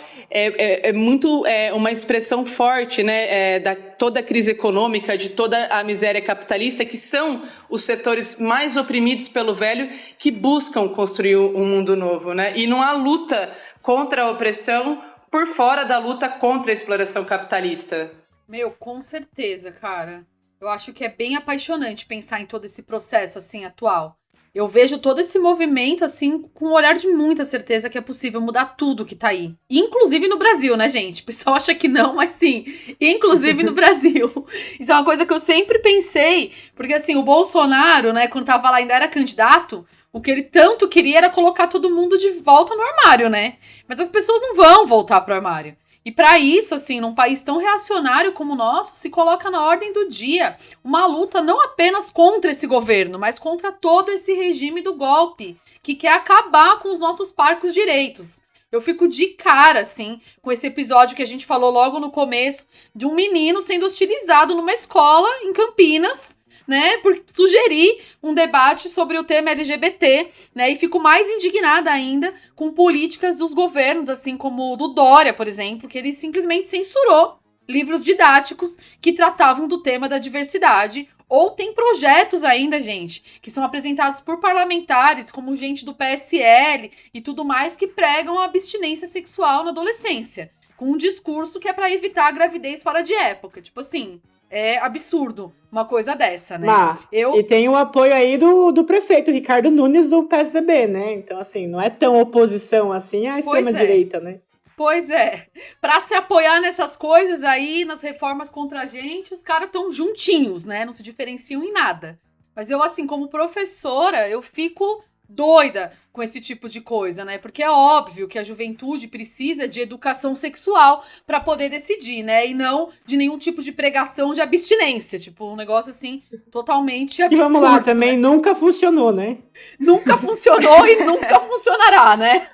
muito uma expressão forte, né, da toda a crise econômica, de toda a miséria capitalista, que são os setores mais oprimidos pelo velho que buscam construir um mundo novo, né? E não há luta contra a opressão por fora da luta contra a exploração capitalista. Meu, com certeza, cara. Eu acho que é bem apaixonante pensar em todo esse processo, assim, atual. Eu vejo todo esse movimento, assim, com um olhar de muita certeza que é possível mudar tudo que tá aí. Inclusive no Brasil, né, gente? O pessoal acha que não, mas sim, inclusive no Brasil. Isso é uma coisa que eu sempre pensei, porque, assim, o Bolsonaro, né, quando tava lá, ainda era candidato, o que ele tanto queria era colocar todo mundo de volta no armário, né? Mas as pessoas não vão voltar pro armário. E para isso, assim, num país tão reacionário como o nosso, se coloca na ordem do dia uma luta não apenas contra esse governo, mas contra todo esse regime do golpe, que quer acabar com os nossos parcos direitos. Eu fico de cara, assim, com esse episódio que a gente falou logo no começo, de um menino sendo hostilizado numa escola em Campinas, né, por sugerir um debate sobre o tema LGBT, né, e fico mais indignada ainda com políticas dos governos, assim como o do Dória, por exemplo, que ele simplesmente censurou livros didáticos que tratavam do tema da diversidade Ou tem projetos ainda, gente, que são apresentados por parlamentares, como gente do PSL e tudo mais, que pregam a abstinência sexual na adolescência, com um discurso que é pra evitar a gravidez fora de época. Tipo assim, é absurdo uma coisa dessa, né? E tem o apoio aí do prefeito Ricardo Nunes do PSDB, né? Então, assim, não é tão oposição assim à extrema-direita, né? Pois é. Pra se apoiar nessas coisas aí, nas reformas contra a gente, os caras estão juntinhos, né? Não se diferenciam em nada. Mas eu, assim, como professora, eu fico doida com esse tipo de coisa, né? Porque é óbvio que a juventude precisa de educação sexual pra poder decidir, né? E não de nenhum tipo de pregação de abstinência. Tipo, um negócio, assim, totalmente absurdo. Que vamos lá, também nunca funcionou, né? Nunca funcionou e nunca funcionará, né?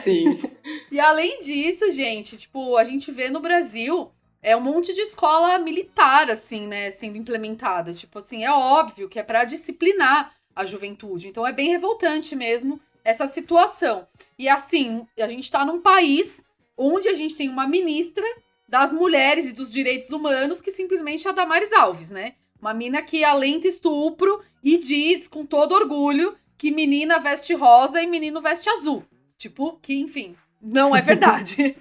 Sim. E além disso, gente, tipo, a gente vê no Brasil um monte de escola militar, assim, né, sendo implementada. Tipo assim, é óbvio que é pra disciplinar a juventude. Então é bem revoltante mesmo essa situação. E assim, a gente tá num país onde a gente tem uma ministra das mulheres e dos direitos humanos que simplesmente é a Damares Alves, né? Uma mina que alenta estupro e diz com todo orgulho que menina veste rosa e menino veste azul. Tipo, que enfim, não é verdade.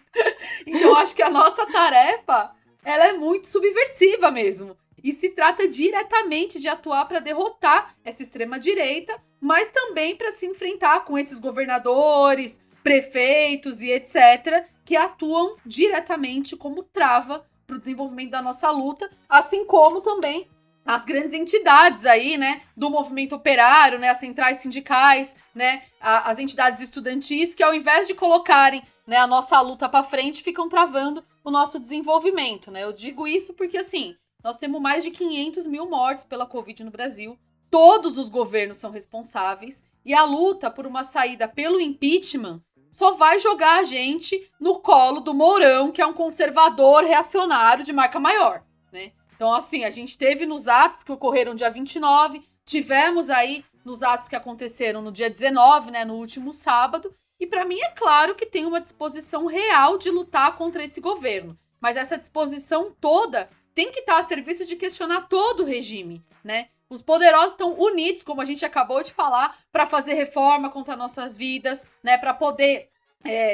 Então acho que a nossa tarefa, ela é muito subversiva mesmo. E se trata diretamente de atuar para derrotar essa extrema-direita, mas também para se enfrentar com esses governadores, prefeitos e etc., que atuam diretamente como trava para o desenvolvimento da nossa luta, assim como também as grandes entidades aí, né, do movimento operário, né, as centrais sindicais, né, as entidades estudantis, que ao invés de colocarem, né, a nossa luta para frente, ficam travando o nosso desenvolvimento, né. Eu digo isso porque, assim, nós temos mais de 500 mil mortes pela Covid no Brasil. Todos os governos são responsáveis. E a luta por uma saída pelo impeachment só vai jogar a gente no colo do Mourão, que é um conservador reacionário de marca maior, né? Então, assim, a gente teve nos atos que ocorreram dia 29, tivemos aí nos atos que aconteceram no dia 19, né, no último sábado. E para mim é claro que tem uma disposição real de lutar contra esse governo. Mas essa disposição toda tem que estar a serviço de questionar todo o regime, né? Os poderosos estão unidos, como a gente acabou de falar, para fazer reforma contra nossas vidas, né? Para poder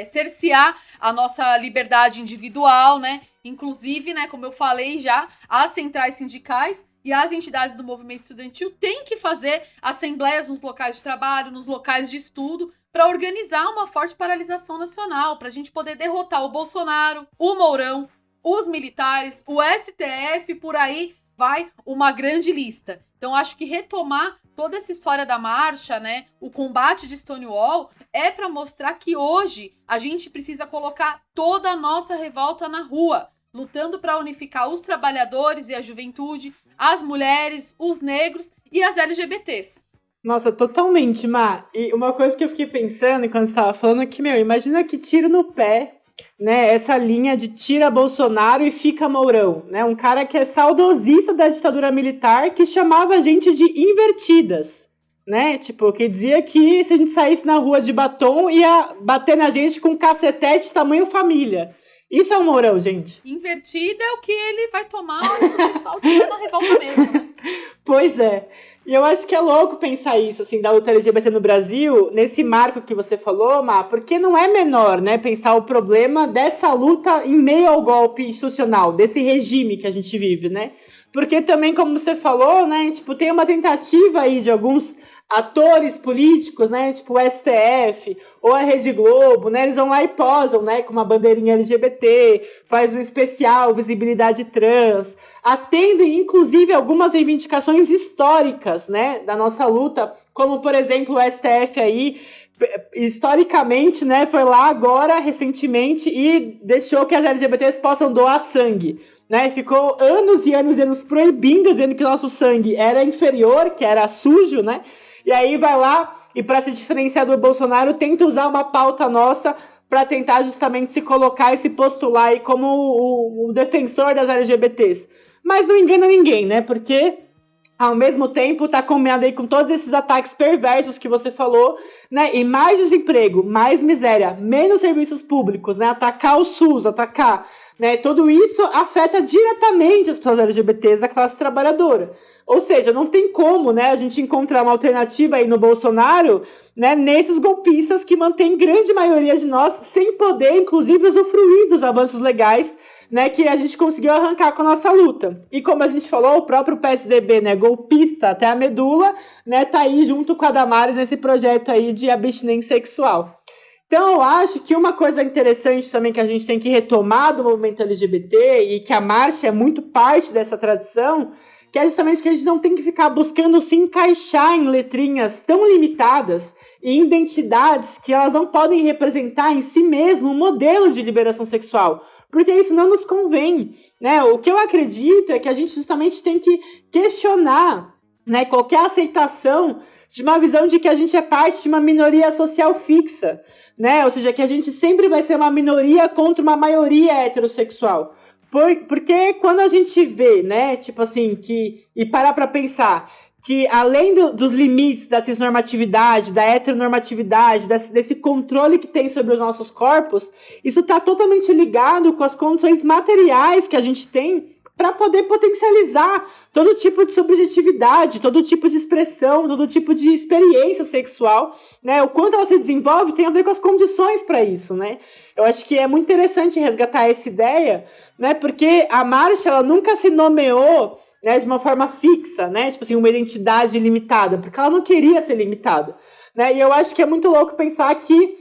cercear a nossa liberdade individual, né? Inclusive, né, como eu falei já, as centrais sindicais e as entidades do movimento estudantil têm que fazer assembleias nos locais de trabalho, nos locais de estudo, para organizar uma forte paralisação nacional, para a gente poder derrotar o Bolsonaro, o Mourão, os militares, o STF, por aí vai uma grande lista. Então, acho que retomar toda essa história da marcha, né, o combate de Stonewall, é para mostrar que hoje a gente precisa colocar toda a nossa revolta na rua, lutando para unificar os trabalhadores e a juventude, as mulheres, os negros e as LGBTs. Nossa, totalmente, Má. E uma coisa que eu fiquei pensando enquanto você estava falando é que, imagina que tiro no pé, né, essa linha de tira Bolsonaro e fica Mourão, né, um cara que é saudosista da ditadura militar, que chamava a gente de invertidas, né, tipo, que dizia que se a gente saísse na rua de batom, ia bater na gente com um cacetete tamanho família. Isso é o Mourão, gente. Invertida é o que ele vai tomar o pessoal tira na revolta mesmo, né? Pois é. E eu acho que é louco pensar isso, assim, da luta LGBT no Brasil, nesse marco que você falou, Má, porque não é menor, né, pensar o problema dessa luta em meio ao golpe institucional, desse regime que a gente vive, né? Porque também, como você falou, né, tipo, tem uma tentativa aí de alguns atores políticos, né, tipo o STF ou a Rede Globo, né, eles vão lá e posam, né, com uma bandeirinha LGBT, faz um especial visibilidade trans, atendem inclusive algumas reivindicações históricas, né, da nossa luta, como por exemplo o STF aí, historicamente, né, foi lá agora, recentemente, e deixou que as LGBTs possam doar sangue, né, ficou anos e anos e anos proibindo, dizendo que nosso sangue era inferior, que era sujo, né, e aí vai lá e, para se diferenciar do Bolsonaro, tenta usar uma pauta nossa para tentar justamente se colocar e se postular aí como o defensor das LGBTs. Mas não engana ninguém, né? Porque ao mesmo tempo está combinado aí com todos esses ataques perversos que você falou, né? E mais desemprego, mais miséria, menos serviços públicos, né? Atacar o SUS, atacar, né? Tudo isso afeta diretamente as pessoas LGBTs da classe trabalhadora. Ou seja, não tem como, né, a gente encontrar uma alternativa aí no Bolsonaro, né, nesses golpistas que mantêm grande maioria de nós sem poder, inclusive, usufruir dos avanços legais, né, que a gente conseguiu arrancar com a nossa luta. E como a gente falou, o próprio PSDB, né, golpista até a medula, né, tá aí junto com a Damares nesse projeto aí de abstinência sexual. Então, eu acho que uma coisa interessante também que a gente tem que retomar do movimento LGBT e que a Márcia é muito parte dessa tradição, que é justamente que a gente não tem que ficar buscando se encaixar em letrinhas tão limitadas e identidades que elas não podem representar em si mesmo um modelo de liberação sexual, porque isso não nos convém, né? O que eu acredito é que a gente justamente tem que questionar, né, qualquer aceitação de uma visão de que a gente é parte de uma minoria social fixa, né? Ou seja, que a gente sempre vai ser uma minoria contra uma maioria heterossexual. Porque quando a gente vê, né, tipo assim, e parar pra pensar que além dos limites da cisnormatividade, da heteronormatividade, desse controle que tem sobre os nossos corpos, isso está totalmente ligado com as condições materiais que a gente tem para poder potencializar todo tipo de subjetividade, todo tipo de expressão, todo tipo de experiência sexual, né? O quanto ela se desenvolve tem a ver com as condições para isso, né? Eu acho que é muito interessante resgatar essa ideia, né? Porque a Marcha, ela nunca se nomeou, né, de uma forma fixa, né? Tipo assim, uma identidade limitada, porque ela não queria ser limitada, né? E eu acho que é muito louco pensar que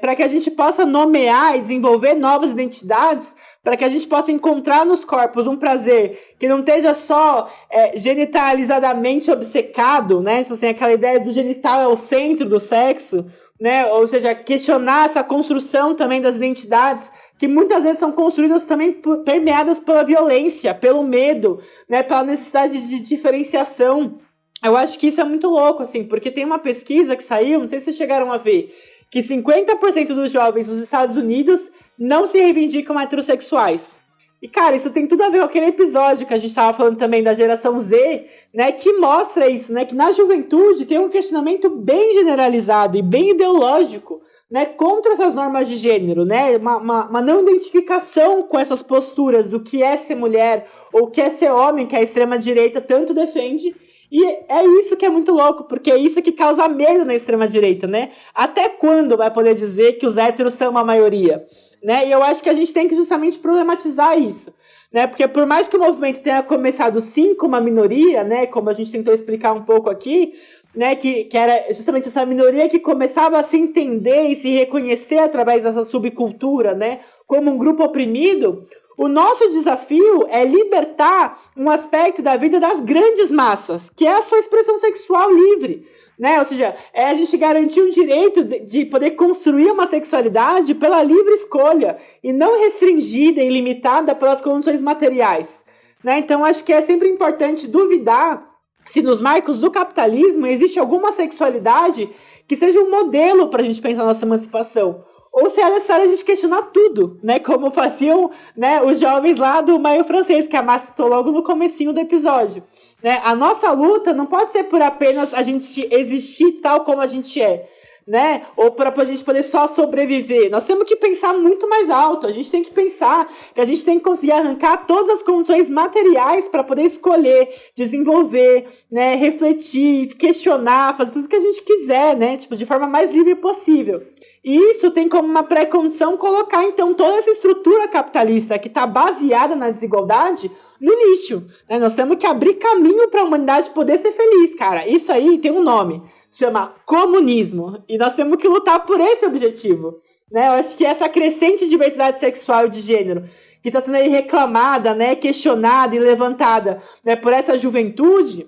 para que a gente possa nomear e desenvolver novas identidades, para que a gente possa encontrar nos corpos um prazer que não esteja só genitalizadamente obcecado, né? Tipo assim, aquela ideia do genital é o centro do sexo, né? Ou seja, questionar essa construção também das identidades, que muitas vezes são construídas também permeadas pela violência, pelo medo, né? Pela necessidade de diferenciação. Eu acho que isso é muito louco, assim, porque tem uma pesquisa que saiu, não sei se vocês chegaram a ver, que 50% dos jovens dos Estados Unidos não se reivindicam heterossexuais. E, cara, isso tem tudo a ver com aquele episódio que a gente estava falando também da geração Z, né, que mostra isso, né, que na juventude tem um questionamento bem generalizado e bem ideológico, né, contra essas normas de gênero, né, uma não identificação com essas posturas do que é ser mulher ou o que é ser homem, que a extrema-direita tanto defende. E é isso que é muito louco, porque é isso que causa medo na extrema-direita, né? Até quando vai poder dizer que os héteros são uma maioria? Né? E eu acho que a gente tem que justamente problematizar isso, né? Porque por mais que o movimento tenha começado sim com uma minoria, né? Como a gente tentou explicar um pouco aqui, né? Que era justamente essa minoria que começava a se entender e se reconhecer através dessa subcultura, né? Como um grupo oprimido. O nosso desafio é libertar um aspecto da vida das grandes massas, que é a sua expressão sexual livre, né? Ou seja, é a gente garantir o direito de poder construir uma sexualidade pela livre escolha e não restringida e limitada pelas condições materiais, né? Então, acho que é sempre importante duvidar se nos marcos do capitalismo existe alguma sexualidade que seja um modelo para a gente pensar nossa emancipação. Ou se é necessário a gente questionar tudo, né? Como faziam, né, os jovens lá do Maio Francês, que a Márcia citou logo no comecinho do episódio. Né? A nossa luta não pode ser por apenas a gente existir tal como a gente é, né? Ou para a gente poder só sobreviver. Nós temos que pensar muito mais alto. A gente tem que pensar que a gente tem que conseguir arrancar todas as condições materiais para poder escolher, desenvolver, né, refletir, questionar, fazer tudo que a gente quiser, né? Tipo, de forma mais livre possível. E isso tem como uma pré-condição colocar, então, toda essa estrutura capitalista que está baseada na desigualdade no lixo, né? Nós temos que abrir caminho para a humanidade poder ser feliz, cara. Isso aí tem um nome, chama comunismo. E nós temos que lutar por esse objetivo, né? Eu acho que essa crescente diversidade sexual e de gênero que está sendo aí reclamada, né, questionada e levantada, né, por essa juventude,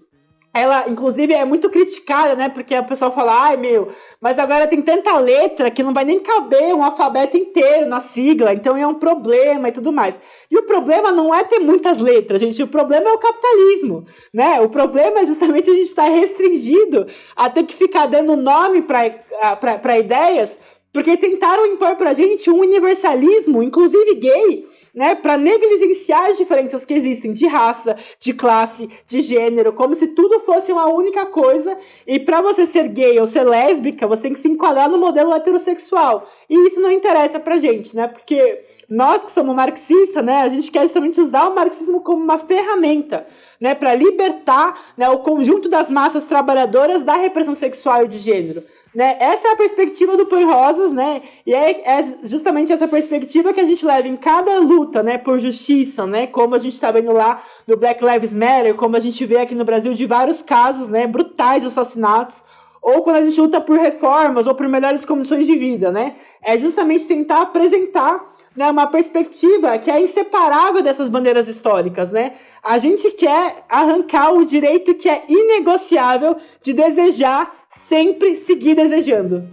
ela, inclusive, é muito criticada, né? Porque o pessoal fala, ai, meu, mas agora tem tanta letra que não vai nem caber um alfabeto inteiro na sigla, então é um problema e tudo mais. E o problema não é ter muitas letras, gente, o problema é o capitalismo, né? O problema é justamente a gente estar restringido a ter que ficar dando nome para ideias, porque tentaram impor pra gente um universalismo, inclusive gay, né, para negligenciar as diferenças que existem de raça, de classe, de gênero, como se tudo fosse uma única coisa, e para você ser gay ou ser lésbica, você tem que se enquadrar no modelo heterossexual. E isso não interessa pra gente, né, porque nós que somos marxistas, né, a gente quer justamente usar o marxismo como uma ferramenta, né, para libertar, né, o conjunto das massas trabalhadoras da repressão sexual e de gênero. Né? Essa é a perspectiva do Põe Rosas, né? E é justamente essa perspectiva que a gente leva em cada luta, né, por justiça, né? Como a gente está vendo lá no Black Lives Matter, como a gente vê aqui no Brasil de vários casos, né, brutais de assassinatos, ou quando a gente luta por reformas ou por melhores condições de vida, né? É justamente tentar apresentar, né, uma perspectiva que é inseparável dessas bandeiras históricas, né? A gente quer arrancar o direito que é inegociável de desejar, sempre seguir desejando.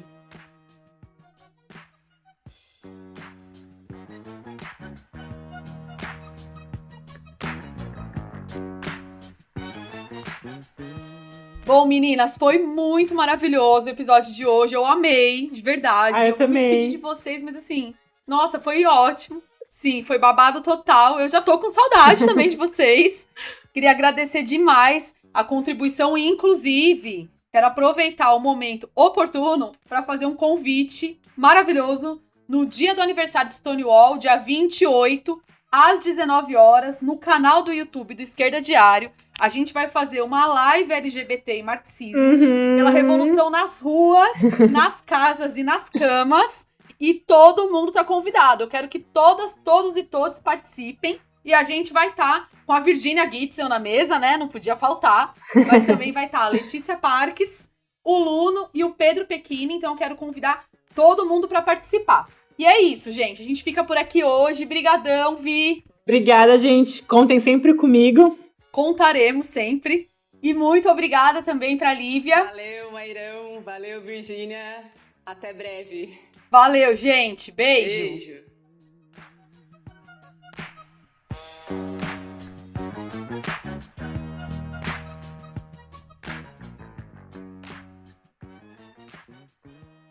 Bom, meninas, foi muito maravilhoso o episódio de hoje. Eu amei, de verdade. Eu também. Me despedi de vocês, mas assim, nossa, foi ótimo. Sim, foi babado total. Eu já tô com saudade também de vocês. Queria agradecer demais a contribuição, inclusive, quero aproveitar o momento oportuno para fazer um convite maravilhoso no dia do aniversário do Stonewall, dia 28, às 19 horas, no canal do YouTube do Esquerda Diário. A gente vai fazer uma live LGBT e marxismo pela revolução nas ruas, nas casas e nas camas. E todo mundo tá convidado. Eu quero que todas, todos e todos participem. E a gente vai estar com a Virginia Gitzel na mesa, né? Não podia faltar. Mas também vai estar a Letícia Parques, o Luno e o Pedro Pequini. Então eu quero convidar todo mundo para participar. E é isso, gente. A gente fica por aqui hoje. Brigadão, Vi. Obrigada, gente. Contem sempre comigo. Contaremos sempre. E muito obrigada também pra Lívia. Valeu, Mairão. Valeu, Virgínia. Até breve. Valeu, gente. Beijo. Beijo.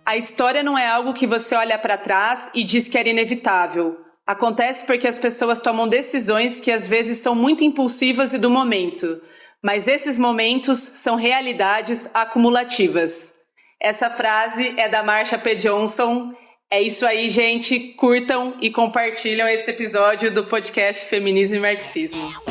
A história não é algo que você olha para trás e diz que era inevitável. Acontece porque as pessoas tomam decisões que às vezes são muito impulsivas e do momento. Mas esses momentos são realidades acumulativas. Essa frase é da Marsha P. Johnson. É isso aí, gente. Curtam e compartilham esse episódio do podcast Feminismo e Marxismo.